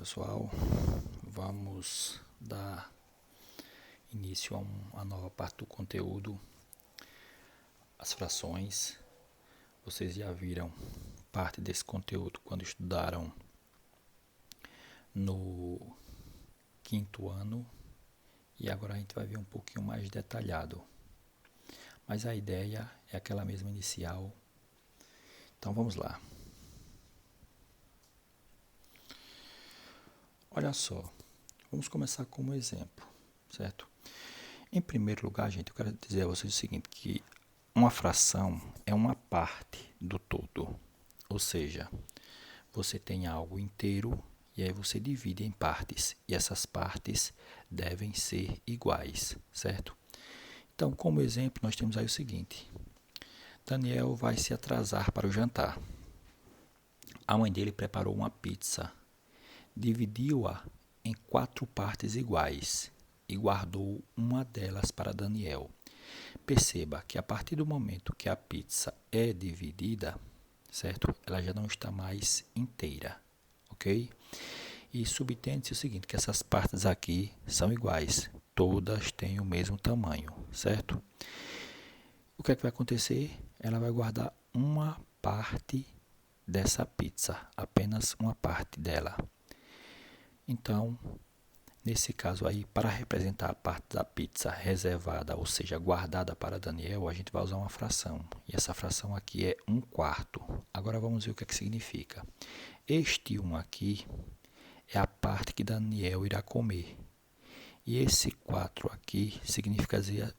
pessoal, vamos dar início a uma nova parte do conteúdo, as frações. Vocês já viram parte desse conteúdo quando estudaram no quinto ano e agora a gente vai ver um pouquinho mais detalhado, mas a ideia é aquela mesma inicial. Então vamos lá. Olha só, vamos começar com um exemplo, certo? Em primeiro lugar, gente, eu quero dizer a vocês o seguinte, que uma fração é uma parte do todo, ou seja, você tem algo inteiro e aí você divide em partes, e essas partes devem ser iguais, certo? Então, como exemplo, nós temos aí o seguinte, Daniel vai se atrasar para o jantar. A mãe dele preparou uma pizza, dividiu-a em 4 partes iguais e guardou uma delas para Daniel. Perceba que a partir do momento que a pizza é dividida, certo? Ela já não está mais inteira, ok? E subtende-se o seguinte, que essas partes aqui são iguais, todas têm o mesmo tamanho, certo? O que é que vai acontecer? Ela vai guardar uma parte dessa pizza, apenas uma parte dela. Então, nesse caso aí, para representar a parte da pizza reservada, ou seja, guardada para Daniel, a gente vai usar uma fração. E essa fração aqui é 1/4. Agora vamos ver o que é que significa. Este 1 aqui é a parte que Daniel irá comer. E esse 4 aqui significa dizer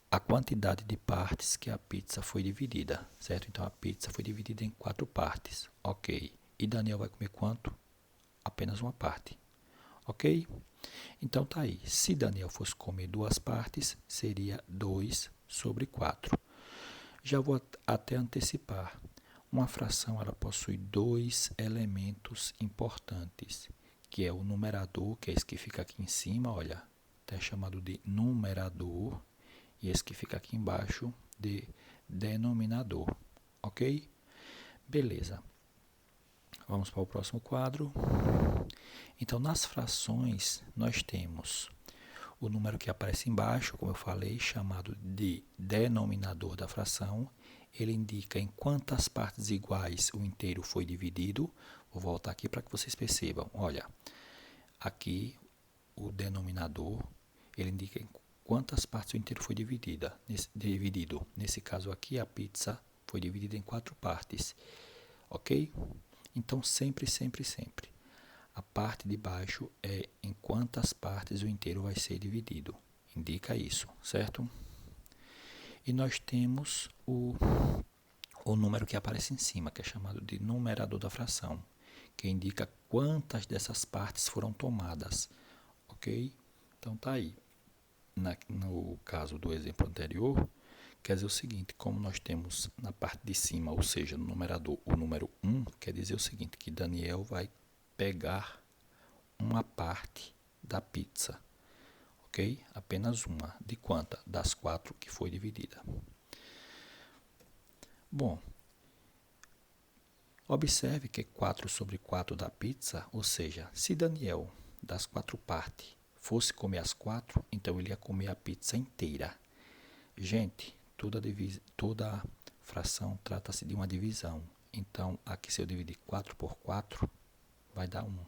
a quantidade de partes que a pizza foi dividida, certo? Então a pizza foi dividida em 4 partes, ok. E Daniel vai comer quanto? Apenas uma parte. Ok? Então tá aí. Se Daniel fosse comer 2 partes, seria 2/4. Já vou até antecipar. Uma fração ela possui 2 elementos importantes, que é o numerador, que é esse que fica aqui em cima, olha, é chamado de numerador, e esse que fica aqui embaixo de denominador. Ok? Beleza. Vamos para o próximo quadro. Então, nas frações, nós temos o número que aparece embaixo, como eu falei, chamado de denominador da fração. Ele indica em quantas partes iguais o inteiro foi dividido. Vou voltar aqui para que vocês percebam. Olha, aqui o denominador, ele indica em quantas partes o inteiro foi dividido. Nesse caso aqui, a pizza foi dividida em 4 partes. Ok? Então, sempre, a parte de baixo é em quantas partes o inteiro vai ser dividido. Indica isso, certo? E nós temos o número que aparece em cima, que é chamado de numerador da fração, que indica quantas dessas partes foram tomadas. Ok? Então tá aí. No caso do exemplo anterior, quer dizer o seguinte, como nós temos na parte de cima, ou seja, no numerador, o número 1, quer dizer o seguinte, que Daniel vai pegar uma parte da pizza, ok? Apenas uma. De quanta? Das 4 que foi dividida. Bom, observe que 4/4 da pizza, ou seja, se Daniel, das 4 partes, fosse comer as 4, então ele ia comer a pizza inteira. Gente, toda fração trata-se de uma divisão. Então, aqui se eu dividir 4 por 4, vai dar 1.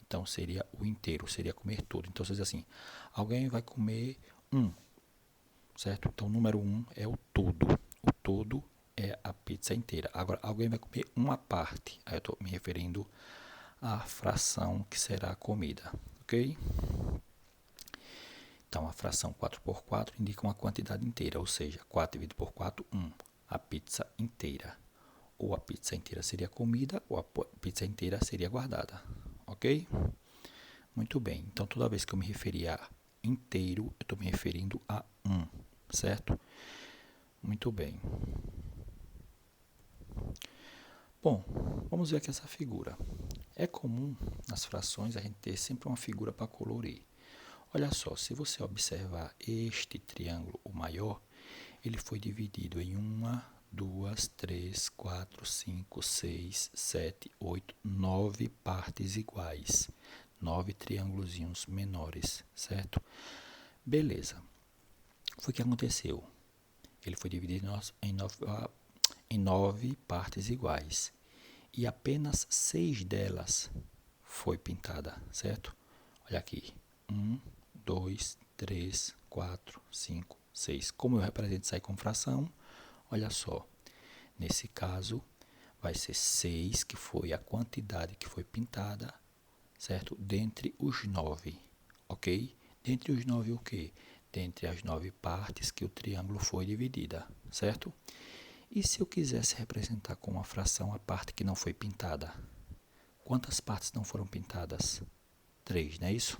Então, seria o inteiro, seria comer tudo. Então, você diz assim, alguém vai comer 1, certo? Então, o número 1 é o todo. O todo é a pizza inteira. Agora, alguém vai comer uma parte. Aí eu estou me referindo à fração que será a comida, ok? Então, a fração 4/4 indica uma quantidade inteira, ou seja, 4 dividido por 4, 1. A pizza inteira. Ou a pizza inteira seria comida, ou a pizza inteira seria guardada. Ok? Muito bem. Então, toda vez que eu me referir a inteiro, eu estou me referindo a 1, certo? Muito bem. Bom, vamos ver aqui essa figura. É comum nas frações a gente ter sempre uma figura para colorir. Olha só, se você observar este triângulo, o maior, ele foi dividido em 1, 2, 3, 4, 5, 6, 7, 8, 9 partes iguais. 9 triângulozinhos menores, certo? Beleza. Foi o que aconteceu. Ele foi dividido em 9 partes iguais. E apenas 6 delas foi pintada, certo? Olha aqui. 1, 2, 3, 4, 5, 6. Como eu represento isso aí com fração, olha só. Nesse caso, vai ser 6, que foi a quantidade que foi pintada, certo? Dentre os 9, ok? Dentre os 9 o quê? Dentre as 9 partes que o triângulo foi dividida, certo? E se eu quisesse representar com uma fração a parte que não foi pintada? Quantas partes não foram pintadas? 3, não é isso?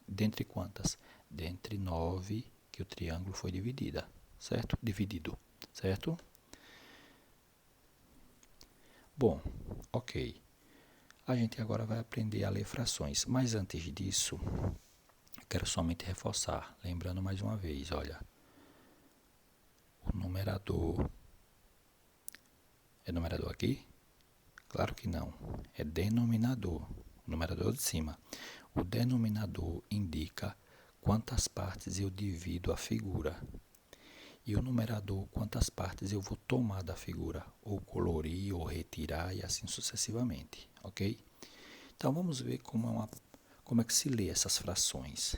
Dentre quantas? Dentre 9 que o triângulo foi dividido, certo? Bom, ok. A gente agora vai aprender a ler frações, mas antes disso, eu quero somente reforçar, lembrando mais uma vez, olha, o numerador, é numerador aqui? Claro que não, é denominador, o numerador de cima. O denominador indica quantas partes eu divido a figura. E o numerador, quantas partes eu vou tomar da figura, ou colorir, ou retirar, e assim sucessivamente, ok? Então, vamos ver como é que se lê essas frações.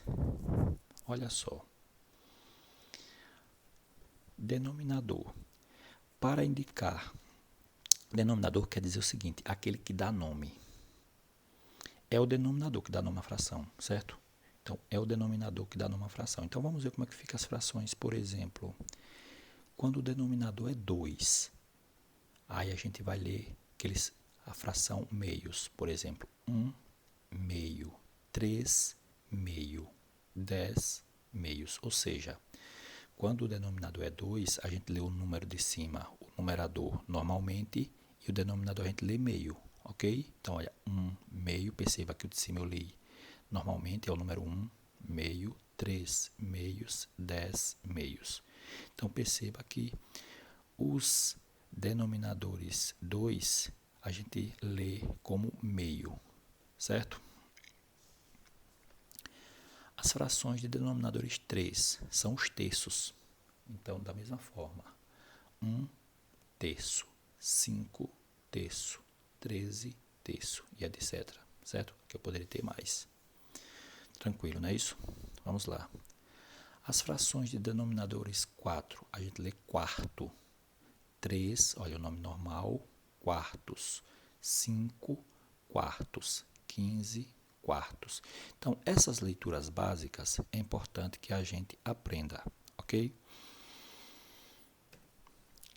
Olha só. Denominador. Para indicar, denominador quer dizer o seguinte, aquele que dá nome. É o denominador que dá nome à fração, certo? Então, é o denominador que dá nome à fração. Então, vamos ver como é que fica as frações, por exemplo. Quando o denominador é 2, aí a gente vai ler a fração meios. Por exemplo, 1 meio, 3 meio, 10 meios. Ou seja, quando o denominador é 2, a gente lê o número de cima, o numerador normalmente, e o denominador a gente lê meio, ok? Então, olha, 1 meio, perceba que o de cima eu li normalmente, é o número 1 meio, 3 meios, 10 meios. Então, perceba que os denominadores 2 a gente lê como meio, certo? As frações de denominadores 3 são os terços. Então, da mesma forma, 1 terço, 5 terço, 13 terço e etc. Certo? Que eu poderia ter mais. Tranquilo, não é isso? Vamos lá. As frações de denominadores 4, a gente lê quarto. 3, olha o nome normal, quartos. 5 quartos. 15 quartos. Então, essas leituras básicas é importante que a gente aprenda, ok?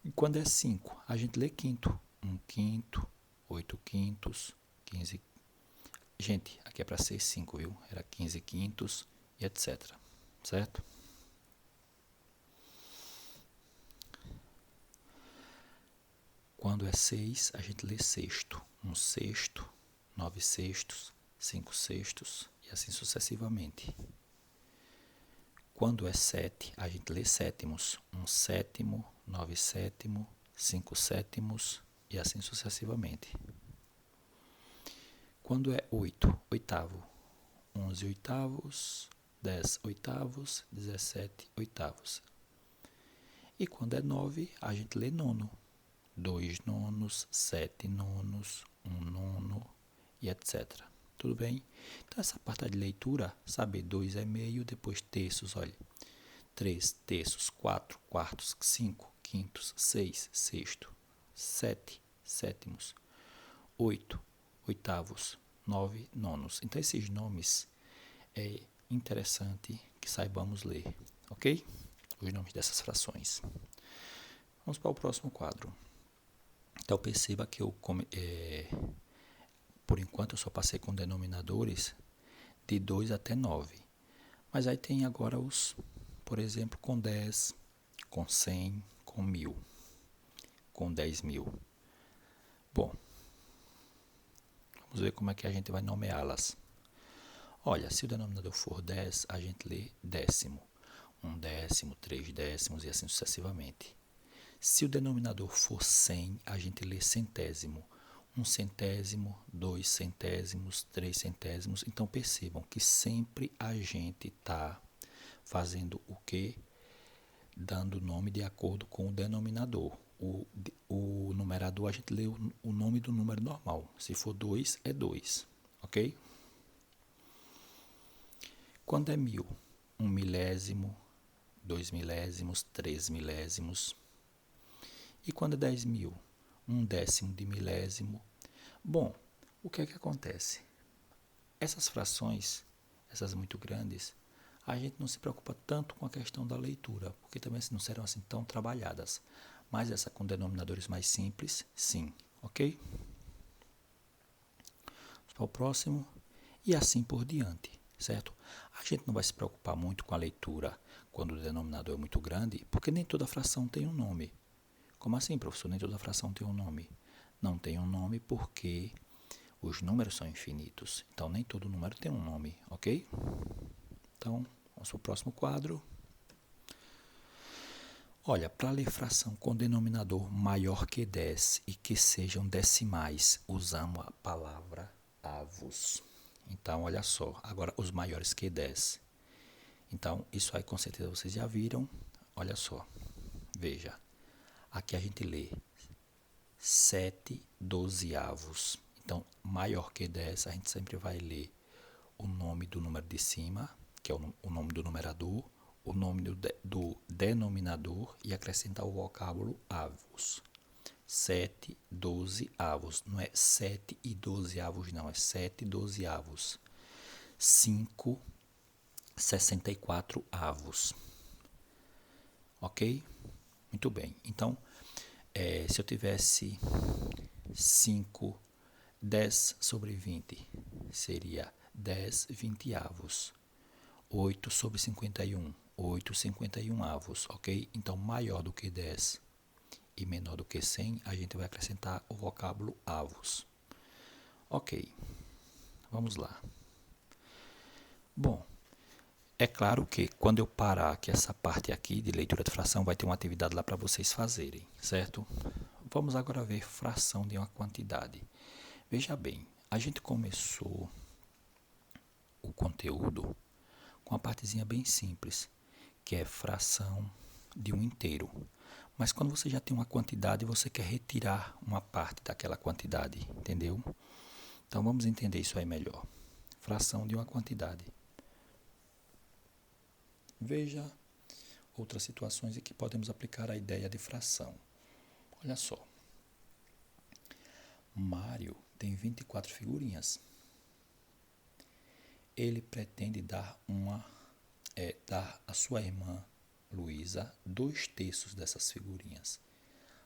E quando é 5, a gente lê quinto. 1 quinto, 8 quintos, 15. Gente, aqui é para ser 5, viu? Era 15 quintos e etc. Certo? Quando é 6, a gente lê sexto. 1 sexto, 9 sextos, 5 sextos e assim sucessivamente. Quando é 7, a gente lê sétimos. 1 sétimo, 9 sétimo, 5 sétimos e assim sucessivamente. Quando é 8, oitavo. 11 oitavos, 10 oitavos, 17 oitavos. E quando é 9, a gente lê nono. 2 nonos, 7 nonos, 1 nono e etc. Tudo bem? Então, essa parte de leitura, saber 2 é meio, depois terços, olha. 3 terços, 4 quartos, 5 quintos, 6 sexto, 7 sétimos, 8 oitavos, 9 nonos. Então, esses nomes é interessante que saibamos ler, ok? Os nomes dessas frações. Vamos para o próximo quadro. Então, perceba que por enquanto eu só passei com denominadores de 2 até 9. Mas aí tem agora por exemplo, com 10, com 100, com 1000, com 10.000. Bom, vamos ver como é que a gente vai nomeá-las. Olha, se o denominador for 10, a gente lê décimo. 1 décimo, 3 décimos e assim sucessivamente. Se o denominador for 100, a gente lê centésimo. 1 centésimo, 2 centésimos, 3 centésimos. Então percebam que sempre a gente está fazendo o quê? Dando nome de acordo com o denominador. O numerador a gente lê o nome do número normal. Se for 2, é 2, ok? Quando é 1000? 1 milésimo, 2 milésimos, 3 milésimos. E quando é 10.000? 1 décimo de milésimo. Bom, o que é que acontece? Essas frações, essas muito grandes, a gente não se preocupa tanto com a questão da leitura, porque também não serão assim tão trabalhadas. Mas essa com denominadores mais simples, sim, ok? Vamos para o próximo. E assim por diante, certo? A gente não vai se preocupar muito com a leitura quando o denominador é muito grande, porque nem toda fração tem um nome. Como assim, professor? Nem toda fração tem um nome. Não tem um nome porque os números são infinitos. Então, nem todo número tem um nome, ok? Então, vamos para o próximo quadro. Olha, para ler fração com denominador maior que 10 e que sejam decimais, usamos a palavra avos. Então, olha só, agora os maiores que 10. Então, isso aí com certeza vocês já viram. Olha só, veja. Aqui a gente lê 7 dozeavos. Então, maior que 10, a gente sempre vai ler o nome do número de cima, que é o nome do numerador, o nome do denominador e acrescentar o vocábulo avos. 7 dozeavos. Não é 7 e 12 avos, não. É 7 dozeavos. 5 64 avos. Ok? Muito bem. Então, se eu tivesse 5, 10 sobre 20, seria 10 vinteavos. 8 sobre 51, 8 51 avos, ok? Então, maior do que 10 e menor do que 100, a gente vai acrescentar o vocábulo avos. Ok, vamos lá. Bom, é claro que quando eu parar aqui essa parte aqui de leitura de fração, vai ter uma atividade lá para vocês fazerem, certo? Vamos agora ver fração de uma quantidade. Veja bem, a gente começou o conteúdo com uma partezinha bem simples, que é fração de um inteiro. Mas quando você já tem uma quantidade, você quer retirar uma parte daquela quantidade, entendeu? Então vamos entender isso aí melhor. Fração de uma quantidade. Veja outras situações em que podemos aplicar a ideia de fração. Olha só. Mário tem 24 figurinhas. Ele pretende dar à sua irmã Luísa 2/3 dessas figurinhas.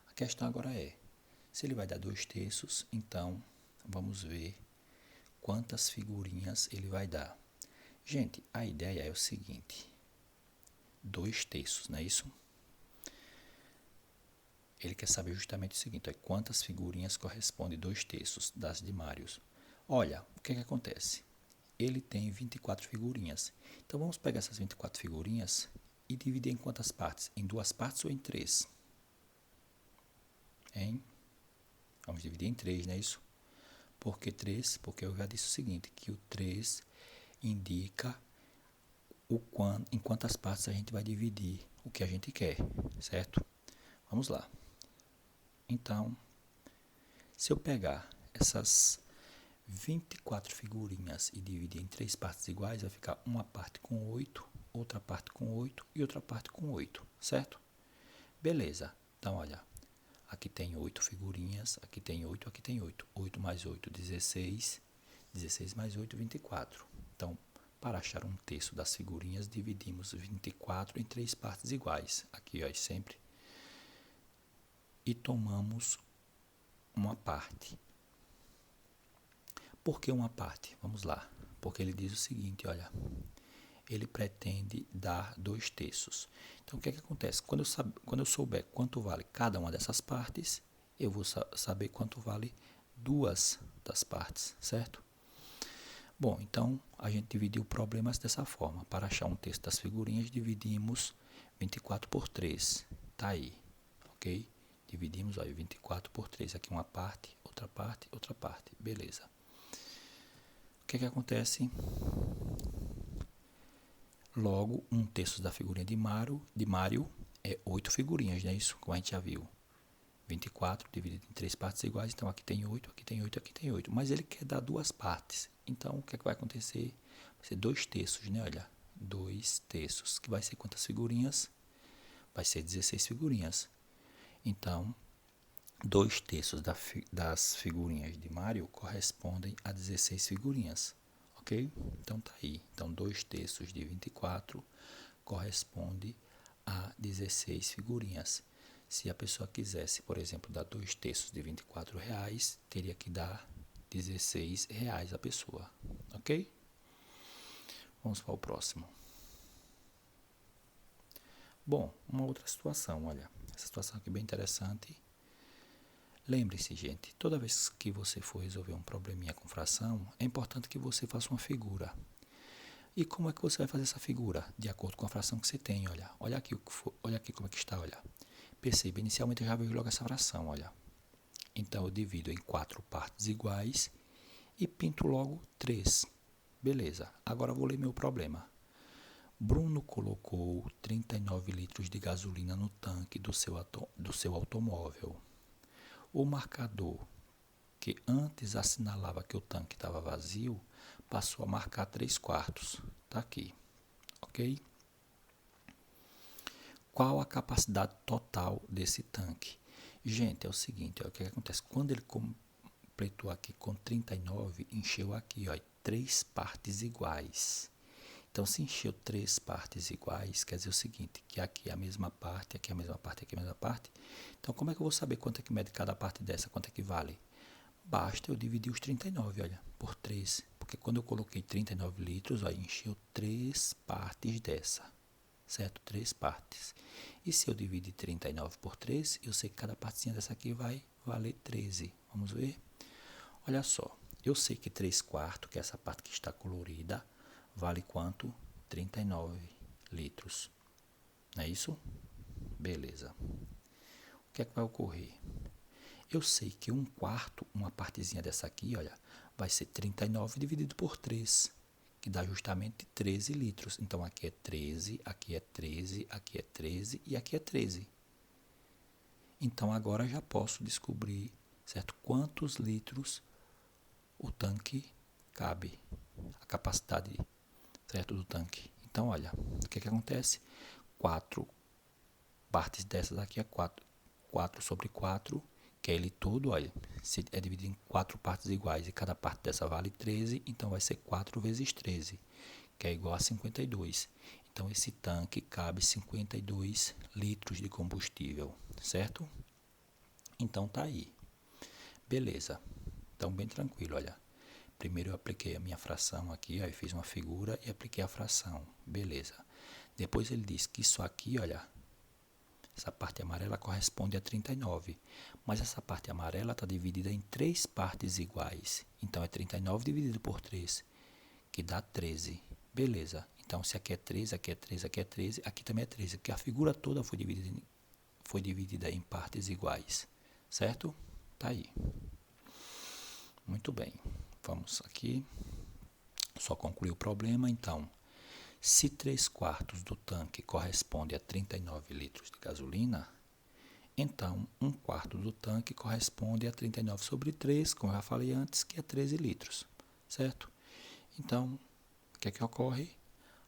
A questão agora é, se ele vai dar 2/3, então vamos ver quantas figurinhas ele vai dar. Gente, a ideia é o seguinte, 2/3, não é isso? Ele quer saber justamente o seguinte, quantas figurinhas correspondem 2/3 das de Mário. Olha, o que é que acontece? Ele tem 24 figurinhas. Então, vamos pegar essas 24 figurinhas e dividir em quantas partes? Em 2 partes ou em 3? Vamos dividir em 3, não é isso? Por que 3? Porque eu já disse o seguinte, que o 3 indica em quantas partes a gente vai dividir o que a gente quer, certo? Vamos lá. Então, se eu pegar essas 24 figurinhas e dividir em 3 partes iguais, vai ficar uma parte com 8, outra parte com 8 e outra parte com 8, certo? Beleza. Então, olha, aqui tem 8 figurinhas, aqui tem 8, aqui tem 8. 8 mais 8, 16. 16 mais 8, 24. Então, para achar 1/3 das figurinhas, dividimos 24 em 3 partes iguais. Aqui, ó, sempre. E tomamos uma parte. Por que uma parte? Vamos lá. Porque ele diz o seguinte, olha, ele pretende dar 2/3. Então, o que é que acontece? Quando eu souber quanto vale cada uma dessas partes, eu vou saber quanto vale 2 das partes, certo? Bom, então, a gente dividiu problemas dessa forma. Para achar 1/3 das figurinhas, dividimos 24 por 3. Tá aí, ok? ok? Dividimos, olha, 24 por 3, aqui uma parte, outra parte, outra parte, beleza. O que acontece? Logo, 1/3 da figurinha de Mário é 8 figurinhas, não é isso? Como a gente já viu. 24 dividido em 3 partes iguais, então aqui tem 8, aqui tem 8, aqui tem 8. Mas ele quer dar 2 partes, então o que vai acontecer? Vai ser 2/3, né? Olha, 2/3, que vai ser quantas figurinhas? Vai ser 16 figurinhas. Então, 2/3 das figurinhas de Mário correspondem a 16 figurinhas, ok? Então tá aí. Então 2/3 de 24 corresponde a 16 figurinhas. Se a pessoa quisesse, por exemplo, dar 2/3 de R$24, teria que dar R$16 a pessoa, ok? Vamos para o próximo. Bom, uma outra situação, olha, essa situação aqui é bem interessante. Lembre-se, gente, toda vez que você for resolver um probleminha com fração, é importante que você faça uma figura. E como é que você vai fazer essa figura? De acordo com a fração que você tem, olha. Olha aqui como é que está, olha. Perceba, inicialmente eu já vejo logo essa fração, olha. Então eu divido em 4 partes iguais e pinto logo 3. Beleza, agora eu vou ler meu problema. Bruno colocou 39 litros de gasolina no tanque do seu automóvel. O marcador, que antes assinalava que o tanque estava vazio, passou a marcar 3/4. Está aqui, ok? Qual a capacidade total desse tanque? Gente, é o seguinte, ó, o que acontece? Quando ele completou aqui com 39, encheu aqui, ó, 3 partes iguais. Então, se encheu 3 partes iguais, quer dizer o seguinte, que aqui é a mesma parte, aqui é a mesma parte, aqui é a mesma parte. Então, como é que eu vou saber quanto é que mede cada parte dessa, quanto é que vale? Basta eu dividir os 39, olha, por 3. Porque quando eu coloquei 39 litros, ó, encheu 3 partes dessa, certo? 3 partes. E se eu dividir 39 por 3, eu sei que cada partezinha dessa aqui vai valer 13. Vamos ver? Olha só, eu sei que 3/4, que é essa parte que está colorida, vale quanto? 39 litros. Não é isso? Beleza. O que é que vai ocorrer? Eu sei que 1/4, uma partezinha dessa aqui, olha, vai ser 39 dividido por 3, que dá justamente 13 litros. Então, aqui é 13, aqui é 13, aqui é 13 e aqui é 13. Então, agora já posso descobrir, certo, quantos litros o tanque cabe, a capacidade, certo, do tanque. Então, olha, o que acontece? 4 partes dessas aqui é 4 sobre 4, que é ele todo, olha, se é dividido em 4 partes iguais e cada parte dessa vale 13, então vai ser 4 vezes 13, que é igual a 52. Então, esse tanque cabe 52 litros de combustível, certo? Então, tá aí. Beleza. Então, bem tranquilo, olha. Primeiro eu apliquei a minha fração aqui, ó, eu fiz uma figura e apliquei a fração. Beleza. Depois ele diz que isso aqui, olha, essa parte amarela corresponde a 39. Mas essa parte amarela está dividida em 3 partes iguais. Então, é 39 dividido por 3, que dá 13. Beleza. Então, se aqui é 13, aqui é 13, aqui é 13, aqui também é 13, porque a figura toda foi dividida em partes iguais. Certo? Tá aí. Muito bem. Vamos aqui. Só concluir o problema, então. Se 3/4 do tanque corresponde a 39 litros de gasolina, então 1/4 do tanque corresponde a 39 sobre 3, como eu já falei antes, que é 13 litros, certo? Então, o que é que ocorre?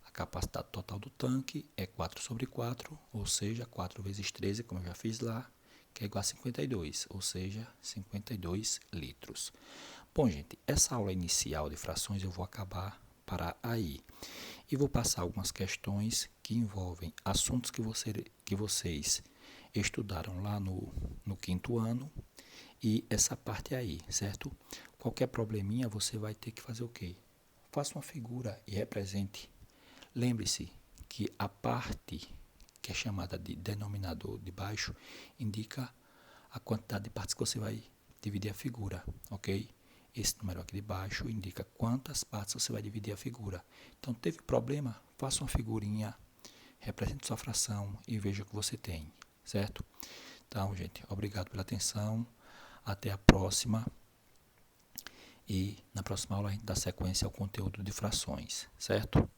A capacidade total do tanque é 4 sobre 4, ou seja, 4 vezes 13, como eu já fiz lá, que é igual a 52, ou seja, 52 litros. Bom, gente, essa aula inicial de frações eu vou acabar para aí. E vou passar algumas questões que envolvem assuntos que vocês estudaram lá no 5º ano e essa parte aí, certo? Qualquer probleminha você vai ter que fazer o quê? Faça uma figura e represente. Lembre-se que a parte que é chamada de denominador de baixo indica a quantidade de partes que você vai dividir a figura, ok? Esse número aqui de baixo indica quantas partes você vai dividir a figura. Então, teve problema? Faça uma figurinha, represente sua fração e veja o que você tem, certo? Então, gente, obrigado pela atenção. Até a próxima. E na próxima aula a gente dá sequência ao conteúdo de frações, certo?